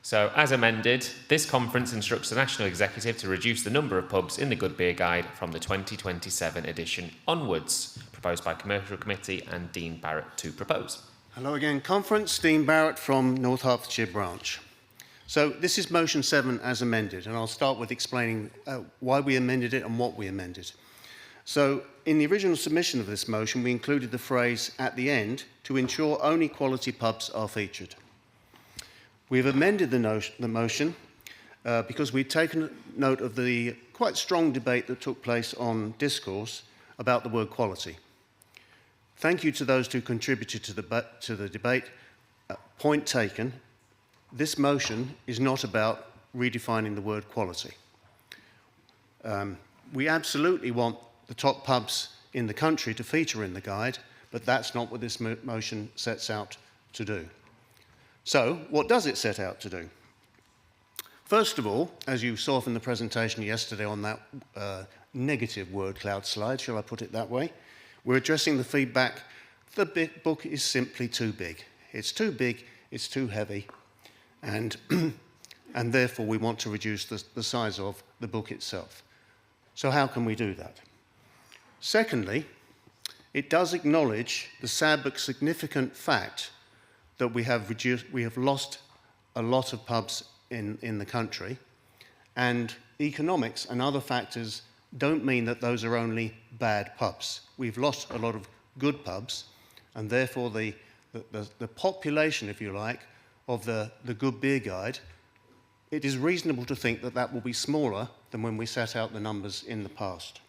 So, as amended, this conference instructs the National Executive to reduce the number of pubs in the Good Beer Guide from the 2027 edition onwards, proposed by Commercial Committee and Dean Barrett to propose. Hello again, Conference. Dean Barrett from North Hertfordshire branch. So this is motion 7 as amended, and I'll start with explaining why we amended it and what we amended. So in the original submission of this motion, we included the phrase at the end to ensure only quality pubs are featured. We've amended the motion because we've taken note of the quite strong debate that took place on Discourse about the word quality. Thank you to those who contributed to the debate. Point taken. This motion is not about redefining the word quality. We absolutely want the top pubs in the country to feature in the guide, but that's not what this motion sets out to do. So, what does it set out to do? First of all, as you saw from the presentation yesterday on that negative word cloud slide, shall I put it that way, we're addressing the feedback, the book is simply too big. It's too big, it's too heavy, and therefore we want to reduce the size of the book itself. So how can we do that? Secondly, it does acknowledge the sad but significant fact that we have lost a lot of pubs in the country, and economics and other factors don't mean that those are only bad pubs. We've lost a lot of good pubs, and therefore the population, if you like, of the Good Beer Guide, it is reasonable to think that that will be smaller than when we set out the numbers in the past.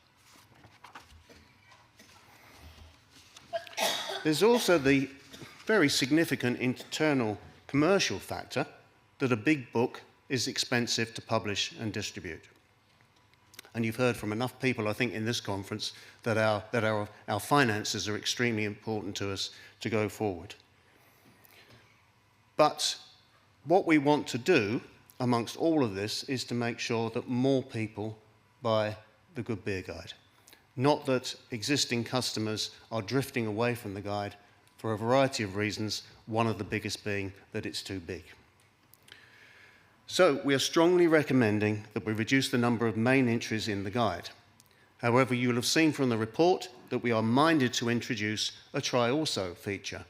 There's also the very significant internal commercial factor that a big book is expensive to publish and distribute. And you've heard from enough people, I think, in this conference that our finances are extremely important to us to go forward. But what we want to do amongst all of this is to make sure that more people buy the Good Beer Guide. Not that existing customers are drifting away from the guide for a variety of reasons, one of the biggest being that it's too big. So we are strongly recommending that we reduce the number of main entries in the guide. However, you will have seen from the report that we are minded to introduce a Try Also feature,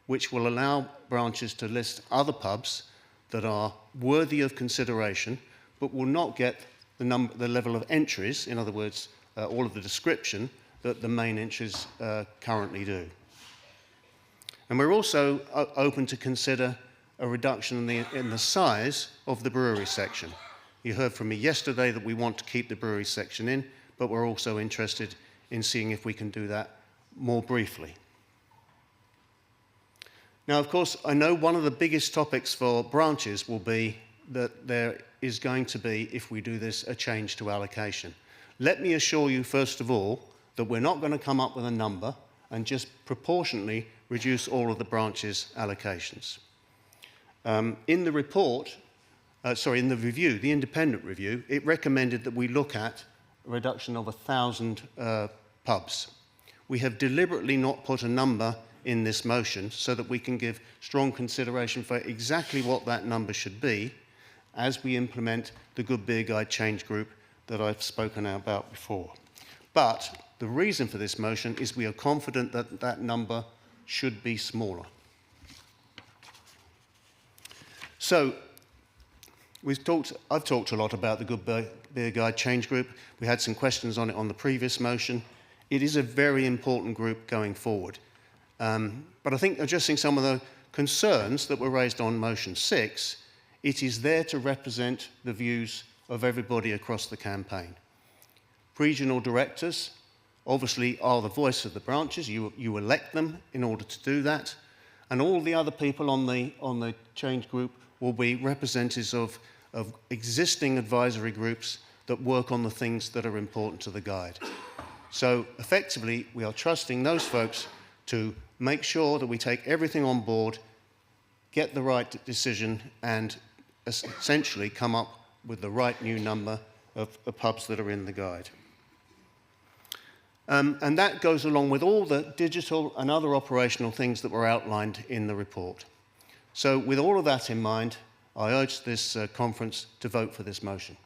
which will allow branches to list other pubs that are worthy of consideration, but will not get the level of entries, in other words, all of the description that the main entries currently do. And we're also open to consider a reduction in the size of the brewery section. You heard from me yesterday that we want to keep the brewery section in, but we're also interested in seeing if we can do that more briefly. Now, of course, I know one of the biggest topics for branches will be that there is going to be, if we do this, a change to allocation. Let me assure you, first of all, that we're not going to come up with a number and just proportionately reduce all of the branches' allocations. In the report, in the review, the independent review, it recommended that we look at a reduction of 1,000 pubs. We have deliberately not put a number in this motion so that we can give strong consideration for exactly what that number should be as we implement the Good Beer Guide change group that I've spoken about before. But the reason for this motion is we are confident that that number should be smaller. So, I've talked a lot about the Good Beer Guide change group. We had some questions on it on the previous motion. It is a very important group going forward. But I think addressing some of the concerns that were raised on motion 6, it is there to represent the views of everybody across the campaign. Regional directors obviously are the voice of the branches. You elect them in order to do that. And all the other people on the change group will be representatives of existing advisory groups that work on the things that are important to the guide. So effectively, we are trusting those folks to make sure that we take everything on board, get the right decision, and essentially come up with the right new number of pubs that are in the guide. And that goes along with all the digital and other operational things that were outlined in the report. So with all of that in mind, I urge this conference to vote for this motion.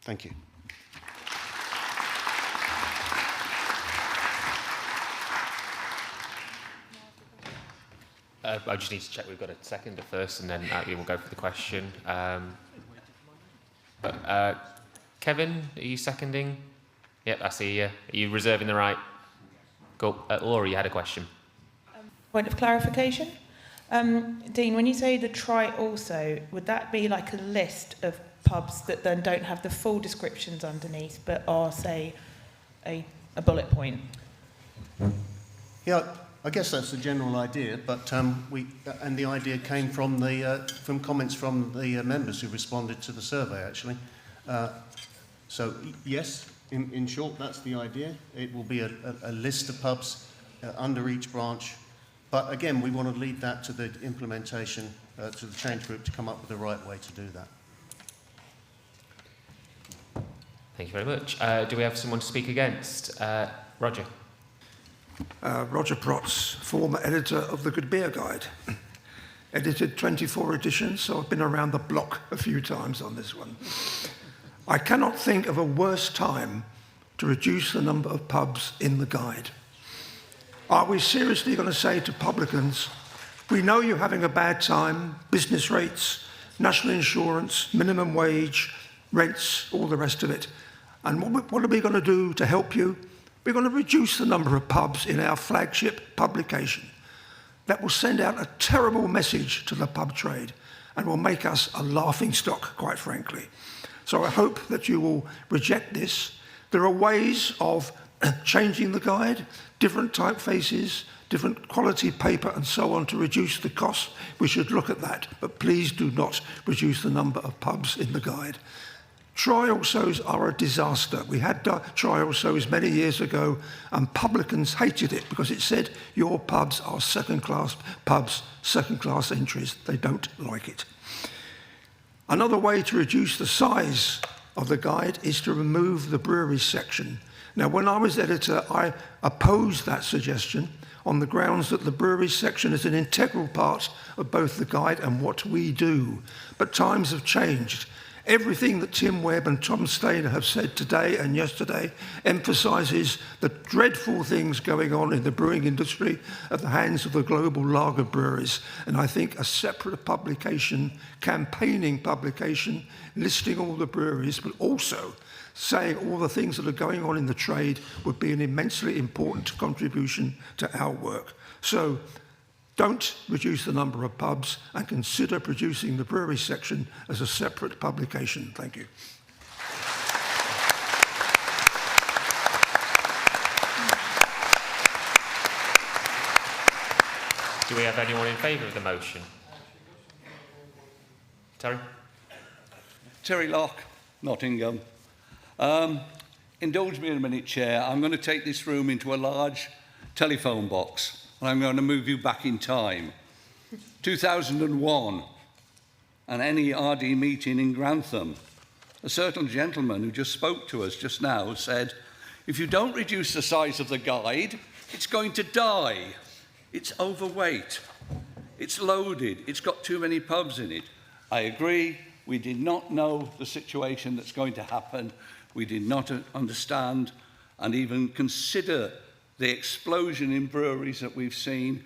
Thank you. I just need to check we've got a seconder first, and then we'll go for the question. Kevin, are you seconding? Yep, I see you. Are you reserving the right? Go. Laura, you had a question. Point of clarification. Dean, when you say the try also, would that be like a list of pubs that then don't have the full descriptions underneath, but are, say, a bullet point? Yeah, I guess that's the general idea, but and the idea came from from comments from the members who responded to the survey, actually. So yes, in short, that's the idea. It will be a list of pubs under each branch, but again, we want to leave that to the implementation, to the change group to come up with the right way to do that. Thank you very much. Do we have someone to speak against? Roger. Roger Protz, former editor of the Good Beer Guide. Edited 24 editions, so I've been around the block a few times on this one. I cannot think of a worse time to reduce the number of pubs in the guide. Are we seriously going to say to publicans, we know you're having a bad time, business rates, national insurance, minimum wage, rents, all the rest of it, and what are we going to do to help you? We're going to reduce the number of pubs in our flagship publication. That will send out a terrible message to the pub trade and will make us a laughingstock, quite frankly. So I hope that you will reject this. There are ways of changing the guide, different typefaces, different quality paper and so on to reduce the cost. We should look at that, but please do not reduce the number of pubs in the guide. Try-alsos are a disaster. We had try-alsos many years ago, and publicans hated it because it said your pubs are second-class pubs, second-class entries. They don't like it. Another way to reduce the size of the guide is to remove the brewery section. Now, when I was editor, I opposed that suggestion on the grounds that the brewery section is an integral part of both the guide and what we do. But times have changed. Everything that Tim Webb and Tom Stainer have said today and yesterday emphasises the dreadful things going on in the brewing industry at the hands of the global lager breweries. And I think a separate publication, campaigning publication, listing all the breweries, but also saying all the things that are going on in the trade would be an immensely important contribution to our work. So don't reduce the number of pubs and consider producing the brewery section as a separate publication. Thank you. Do we have anyone in favour of the motion? Terry? Terry Locke, Nottingham. Indulge me in a minute, Chair. I'm going to take this room into a large telephone box, and I'm going to move you back in time. 2001, an NERD meeting in Grantham. A certain gentleman who just spoke to us just now said, if you don't reduce the size of the guide, it's going to die. It's overweight. It's loaded. It's got too many pubs in it. I agree. We did not know the situation that's going to happen. We did not understand and even consider the explosion in breweries that we've seen.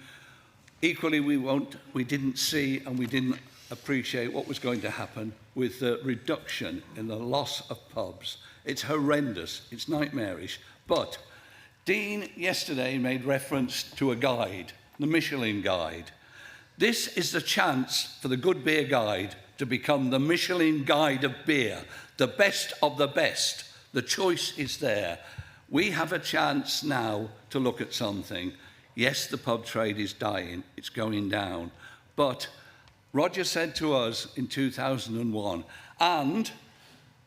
Equally, we didn't see and we didn't appreciate what was going to happen with the reduction in the loss of pubs. It's horrendous, it's nightmarish. But Dean yesterday made reference to a guide, the Michelin Guide. This is the chance for the Good Beer Guide to become the Michelin Guide of beer, the best of the best. The choice is there. We have a chance now to look at something. Yes, the pub trade is dying, it's going down. But Roger said to us in 2001, and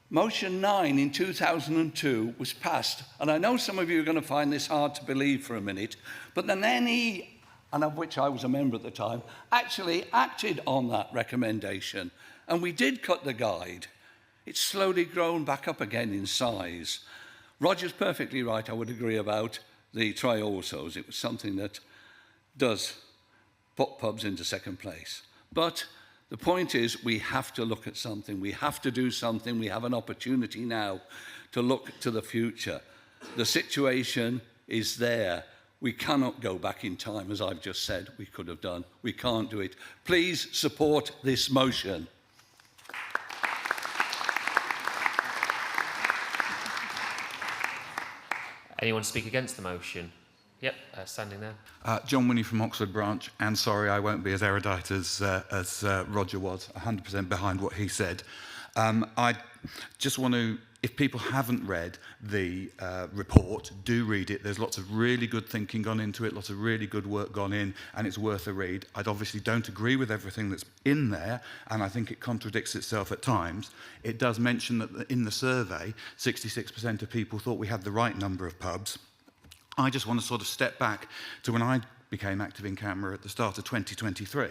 Motion 9 in 2002 was passed. And I know some of you are going to find this hard to believe for a minute, but the NE, and of which I was a member at the time, actually acted on that recommendation. And we did cut the guide. It's slowly grown back up again in size. Roger's perfectly right, I would agree about the try-alsos. It was something that does put pubs into second place. But The point is, we have to look at something. We have to do something. We have an opportunity now to look to the future. The situation is there. We cannot go back in time, as I've just said we could have done. We can't do it. Please support this motion. Anyone speak against the motion? Yep, standing there. John Winnie from Oxford branch, and sorry I won't be as erudite as Roger was, 100% behind what he said. I just want to, if people haven't read the report, do read it. There's lots of really good thinking gone into it, lots of really good work gone in, and it's worth a read. I obviously don't agree with everything that's in there, and I think it contradicts itself at times. It does mention that in the survey, 66% of people thought we had the right number of pubs. I just want to sort of step back to when I became active in CAMRA at the start of 2023,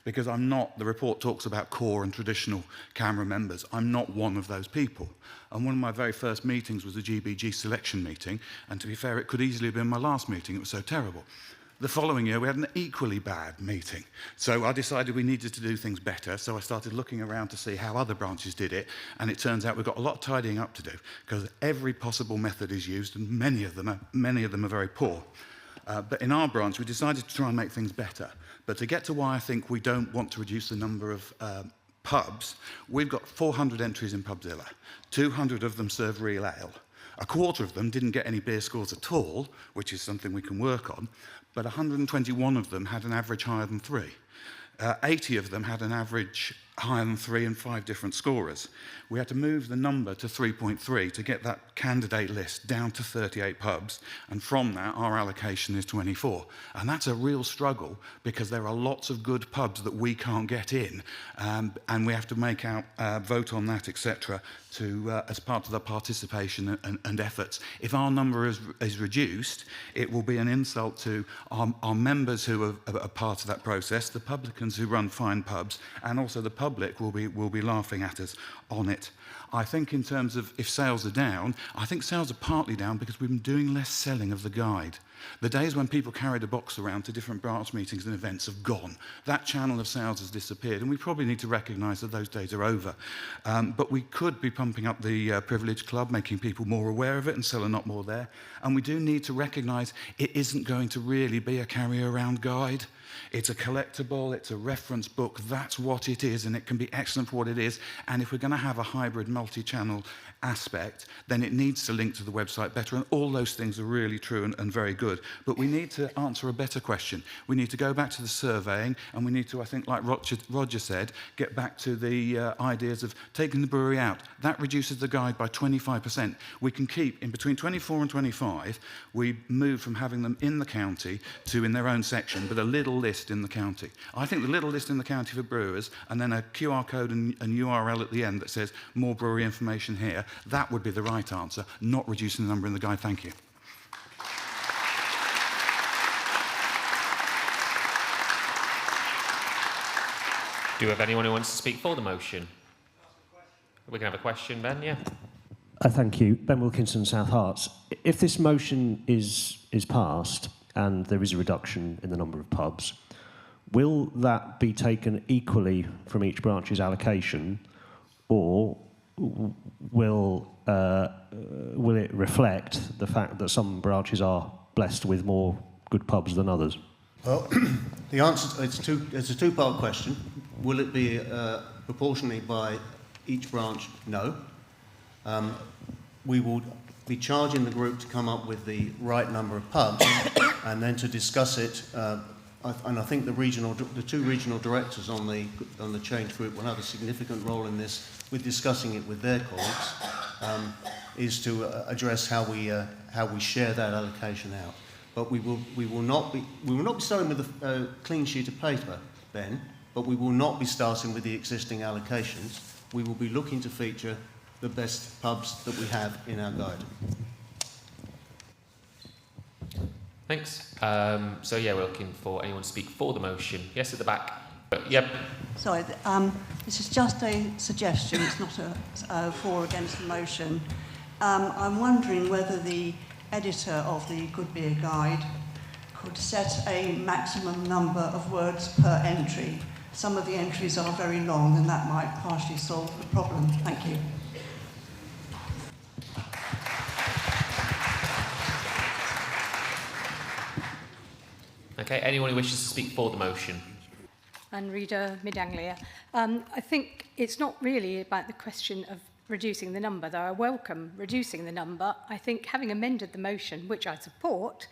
because I'm not, the report talks about core and traditional CAMRA members. I'm not one of those people. And one of my very first meetings was a GBG selection meeting, and to be fair, it could easily have been my last meeting. It was so terrible. The following year, we had an equally bad meeting. So I decided we needed to do things better, so I started looking around to see how other branches did it, and it turns out we've got a lot of tidying up to do, because every possible method is used, and many of them are very poor. But in our branch, we decided to try and make things better. But to get to why I think we don't want to reduce the number of pubs, we've got 400 entries in Pubzilla. 200 of them serve real ale. A quarter of them didn't get any beer scores at all, which is something we can work on, but 121 of them had an average higher than 3. 80 of them had an average higher than 3 and 5 different scorers. We had to move the number to 3.3 to get that candidate list down to 38 pubs, and from that our allocation is 24. And that's a real struggle because there are lots of good pubs that we can't get in, and we have to make out, vote on that, etc., to as part of the participation and efforts. If our number is reduced, it will be an insult to our members who are part of that process, the publicans who run fine pubs, and also the public will be laughing at us on it. I think in terms of if sales are down, I think sales are partly down because we've been doing less selling of the guide. The days when people carried a box around to different branch meetings and events have gone. That channel of sales has disappeared, and we probably need to recognise that those days are over. But we could be pumping up the Privilege Club, making people more aware of it and sell a lot more there. And we do need to recognise it isn't going to really be a carry-around guide. It's a collectible, it's a reference book, that's what it is, and it can be excellent for what it is. And if we're going to have a hybrid multi-channel aspect, then it needs to link to the website better, and all those things are really true and very good. But we need to answer a better question. We need to go back to the surveying, and we need to, I think, like Roger said, get back to the ideas of taking the brewery out. That reduces the guide by 25%. We can keep, in between 24 and 25, we move from having them in the county to in their own section, but a little list in the county. I think the little list in the county for brewers, and then a QR code and URL at the end that says more brewery information here, that would be the right answer, not reducing the number in the guide. Thank you. Do we have anyone who wants to speak for the motion? We can have a question, Ben, yeah. Thank you. Ben Wilkinson, South Herts. If this motion is passed and there is a reduction in the number of pubs, will that be taken equally from each branch's allocation, or will it reflect the fact that some branches are blessed with more good pubs than others? Well, the answer, it's a two-part question. Will it be proportionally by each branch? No. We will be charging the group to come up with the right number of pubs and then to discuss it. And I think the two regional directors on the change group will have a significant role in this, with discussing it with their colleagues, is to address how we share that allocation out. But we will not be starting with a clean sheet of paper, Ben. But we will not be starting with the existing allocations. We will be looking to feature the best pubs that we have in our guide. Thanks. So yeah, we're looking for anyone to speak for the motion. Yes, at the back. Yep. Sorry, this is just a suggestion. It's not a for or against the motion. I'm wondering whether the editor of the Good Beer Guide could set a maximum number of words per entry, some of the entries are very long, and that might partially solve the problem. Thank you. Okay, anyone who wishes to speak for the motion? And Rita Mid-Anglia. I think it's not really about the question of reducing the number, though I welcome reducing the number. I think having amended the motion, which I support,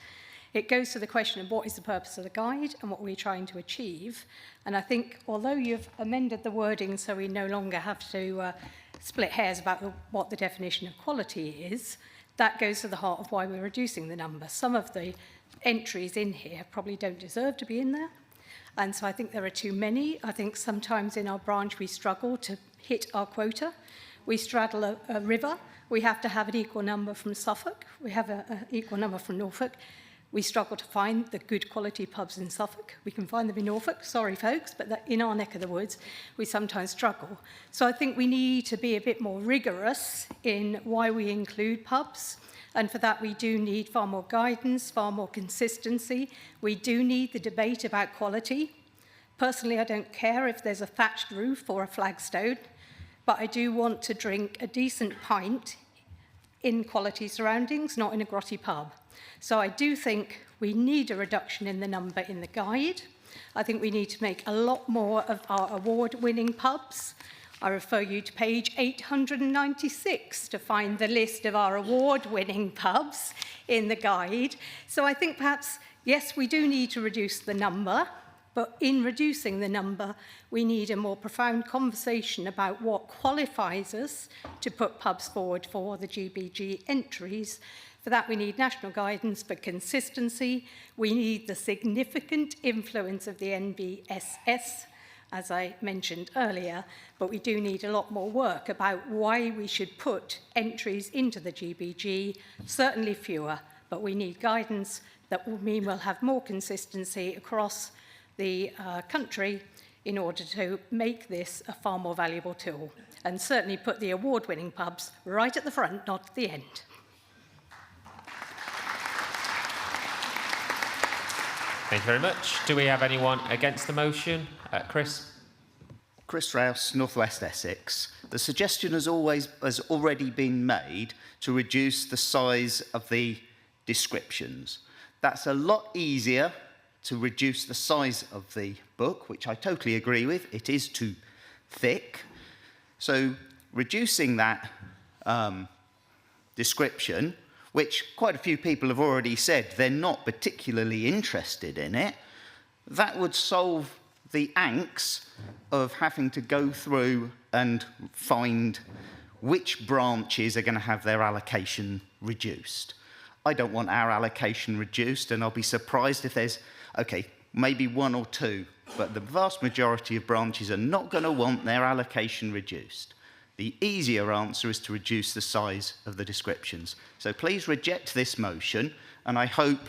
it goes to the question of what is the purpose of the guide and what we're trying to achieve. And I think although you've amended the wording so we no longer have to split hairs about what the definition of quality is, that goes to the heart of why we're reducing the number. Some of the entries in here probably don't deserve to be in there. And so I think there are too many. I think sometimes in our branch we struggle to hit our quota. We straddle a river. We have to have an equal number from Suffolk. We have an equal number from Norfolk. We struggle to find the good quality pubs in Suffolk. We can find them in Norfolk, sorry folks, but in our neck of the woods, we sometimes struggle. So I think we need to be a bit more rigorous in why we include pubs. And for that, we do need far more guidance, far more consistency. We do need the debate about quality. Personally, I don't care if there's a thatched roof or a flagstone, but I do want to drink a decent pint in quality surroundings, not in a grotty pub. So I do think we need a reduction in the number in the guide. I think we need to make a lot more of our award-winning pubs. I refer you to page 896 to find the list of our award-winning pubs in the guide. So I think perhaps, yes, we do need to reduce the number, but in reducing the number, we need a more profound conversation about what qualifies us to put pubs forward for the GBG entries. For that, we need national guidance for consistency. We need the significant influence of the NBSS, as I mentioned earlier, but we do need a lot more work about why we should put entries into the GBG, certainly fewer, but we need guidance that will mean we'll have more consistency across the country in order to make this a far more valuable tool, and certainly put the award-winning pubs right at the front, not at the end. Thank you very much. Do we have anyone against the motion? Chris? Chris Rouse, North West Essex. The suggestion has already been made to reduce the size of the descriptions. That's a lot easier to reduce the size of the book, which I totally agree with. It is too thick. So reducing that description, which quite a few people have already said they're not particularly interested in it, that would solve the angst of having to go through and find which branches are going to have their allocation reduced. I don't want our allocation reduced, and I'll be surprised if there's, okay, maybe one or two, but the vast majority of branches are not going to want their allocation reduced. The easier answer is to reduce the size of the descriptions. So please reject this motion, and I hope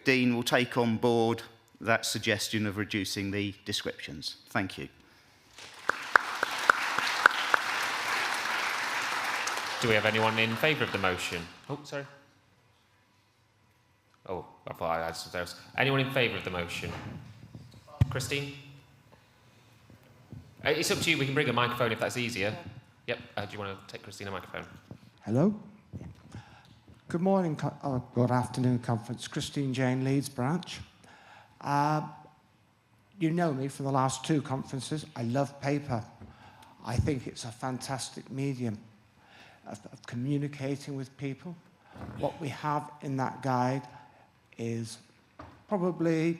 Dean will take on board that suggestion of reducing the descriptions. Thank you. Do we have anyone in favour of the motion? Oh, sorry. Oh, I thought I had something else. Anyone in favour of the motion? Christine? It's up to you. We can bring a microphone if that's easier. Yep. Do you want to take Christine a microphone? Hello. Good morning, good afternoon, conference. Christine Jane, Leeds branch. You know me from the last two conferences. I love paper. I think it's a fantastic medium of communicating with people. What we have in that guide is probably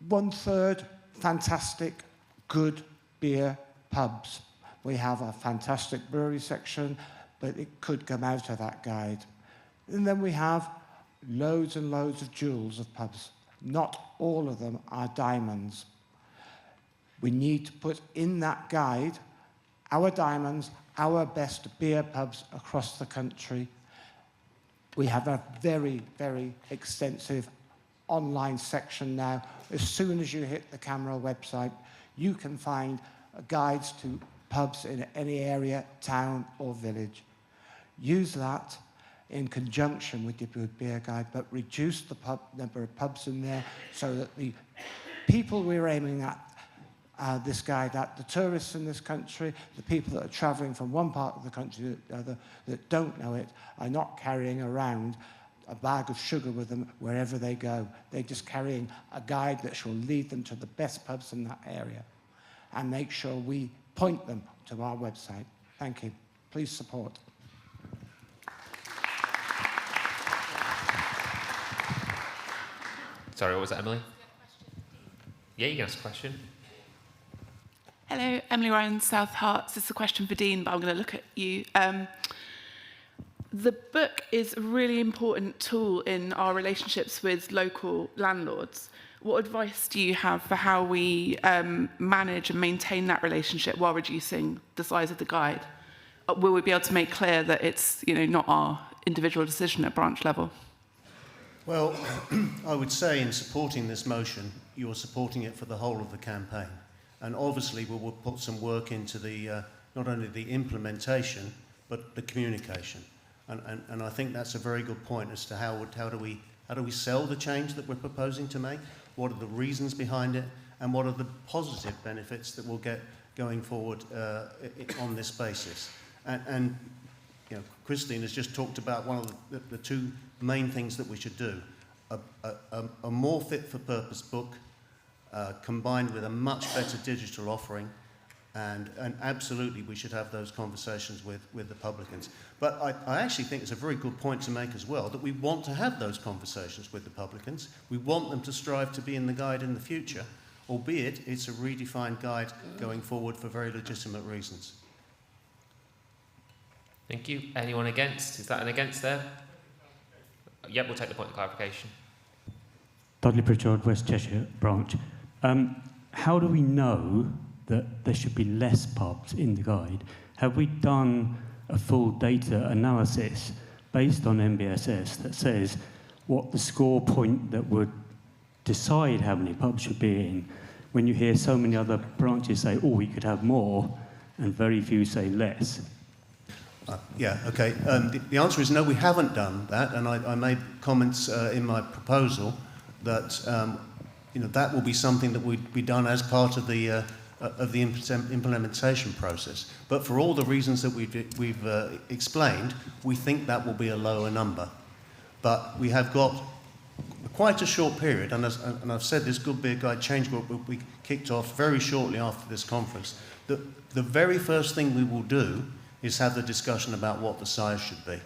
1/3 fantastic, good beer pubs. We have a fantastic brewery section, but it could come out of that guide. And then we have loads and loads of jewels of pubs. Not all of them are diamonds. We need to put in that guide our diamonds, our best beer pubs across the country. We have a very, very extensive online section now. As soon as you hit the CAMRA website, you can find guides to pubs in any area, town or village. Use that in conjunction with your good beer guide, but reduce the number of pubs in there so that the people we're aiming at this guide out. The tourists in this country, the people that are travelling from one part of the country to the other that don't know it, are not carrying around a bag of sugar with them wherever they go. They're just carrying a guide that shall lead them to the best pubs in that area and make sure we point them to our website. Thank you. Please support. Sorry, what was that, Emily? Yeah, you can ask a question. Hello, Emily Ryan, South Herts. This is a question for Dean, but I'm going to look at you. The book is a really important tool in our relationships with local landlords. What advice do you have for how we manage and maintain that relationship while reducing the size of the guide? Will we be able to make clear that it's not our individual decision at branch level? Well, I would say in supporting this motion, you're supporting it for the whole of the campaign. And obviously we will put some work into the not only the implementation, but the communication. And I think that's a very good point as to how do we sell the change that we're proposing to make, what are the reasons behind it, and what are the positive benefits that we'll get going forward on this basis. And Christine has just talked about one of the two main things that we should do. A more fit-for-purpose book combined with a much better digital offering, and absolutely we should have those conversations with the publicans. But I actually think it's a very good point to make as well, that we want to have those conversations with the publicans. We want them to strive to be in the guide in the future, albeit it's a redefined guide going forward for very legitimate reasons. Thank you. Anyone against? Is that an against there? Yep, we'll take the point of clarification. Dudley Pritchard, West Cheshire branch. How do we know that there should be less pubs in the guide? Have we done a full data analysis based on MBSS that says what the score point that would decide how many pubs should be in, when you hear so many other branches say, oh, we could have more, and very few say less? Yeah, okay. The answer is no, we haven't done that, and I made comments in my proposal that that will be something that would be done as part of the implementation process. But for all the reasons that we've explained, we think that will be a lower number. But we have got quite a short period, and I've said this Good Beer Guide change group will be kicked off very shortly after this conference. The very first thing we will do is have the discussion about what the size should be.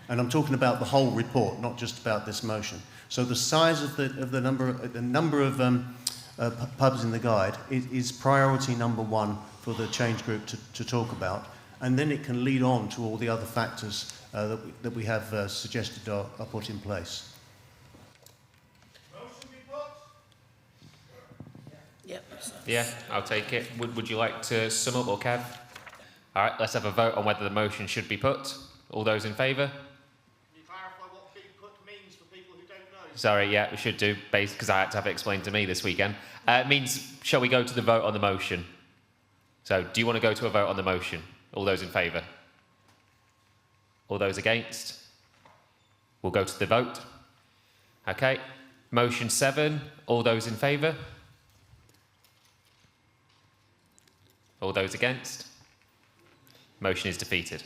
And I'm talking about the whole report, not just about this motion. So the size of the number of pubs in the guide is priority number one for the change group to talk about, and then it can lead on to all the other factors that we have suggested are put in place. Motion be put? Yep. Yeah, I'll take it. Would you like to sum up, or Kev? All right, let's have a vote on whether the motion should be put. All those in favour? Can you clarify what being put means for people who don't know? Sorry, yeah, we should do, because I had to have it explained to me this weekend. It means, shall we go to the vote on the motion? So, do you want to go to a vote on the motion? All those in favour? All those against? We'll go to the vote. Okay. Motion 7, all those in favour? All those against? Motion is defeated.